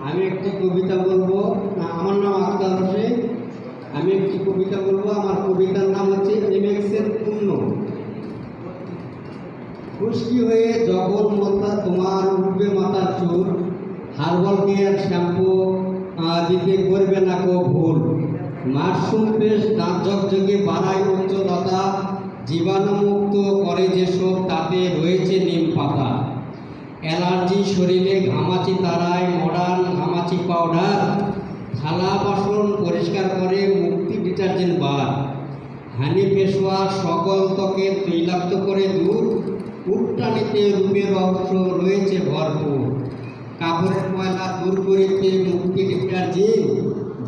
আমি একটি কবিতা বলবো। আমার নাম আক্তার হোসেন। আমি একটি কবিতা বলবো। আমার কবিতার নাম হচ্ছে এমএক্সের পূর্ণ। খুশকি হয়ে যখন মাথা তোমার উঠবে মাথার চুল, হার্বাল কেয়ার শ্যাম্পু দিতে করবে না কো ভুল। মাশরুম পেস্ট দাঁত ঝকঝকে বাড়ায় উজ্জ্বলতা, জীবাণুমুক্ত করে যেসব তাতে রয়েছে নিম পাতা। অ্যালার্জি শরীরে ঘামাচি তারায় মডার্ন ঘামাচি পাউডার, থালা বাসন পরিষ্কার করে মুক্তি ডিটারজেন্ট বার। হানি ফেস ওয়াশ সকল ত্বকের তৈলাক্ত করে দূর, উট্টানিতে রূপের রহস্য রয়েছে ভরপুর। কাপড়ের ময়লা দূর করিতে মুক্তি ডিটারজেন্ট,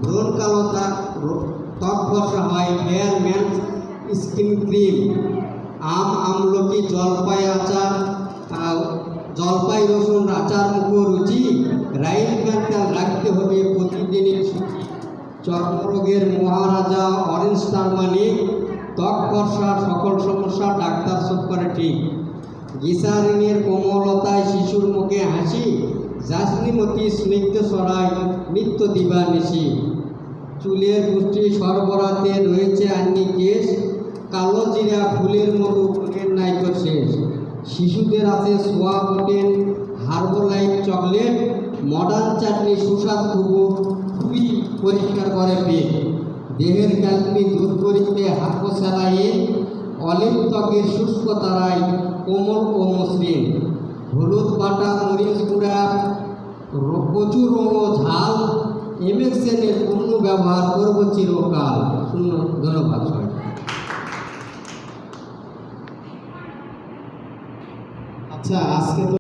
ব্রণ কালতা ত্বক ফর্সা হয় হেয়ার ম্যান স্কিন ক্রিম। আমলকি জলপাই আচার, জলপাই রসুন আচার মুখ রুচি, রাইল ক্যান্টাল রাখতে হবে প্রতিদিনের সূচি। চর্মরোগের মহারাজা অরেঞ্জ টারমারিক, ত্বক ফর্সা সকল সমস্যা ডাক্তার সব করে ঠিক। গ্লিসারিনের কোমলতায় শিশুর মুখে হাসি, জাসমিনতি স্নিগ্ধ সরাই নিত্য দিবানিশি। চুলের পুষ্টি সরবরাহে রয়েছে আন্নি কেশ, কালো জিরা ফুলের মতো ফুলের নাইকো শেষ। শিশুদের আছে সোয়া প্রোটিন হার্বোলাইট চকলেট, মডার্ন চাটনি সুস্বাদ খুবই পরিষ্কার করে পেট। দেহের ক্যালমি দূর করিতে হার্বো স্যালাইন, অলিভ ত্বকের শুষ্ক তারাই কোমল ও মসৃণ। হলুদ বাটা মরিচ গুঁড়া প্রচুর ও ঝাল, এমএক্সেনের পণ্য ব্যবহার করব চিরকাল। ধন্যবাদ সবাই। আচ্ছা, আজকে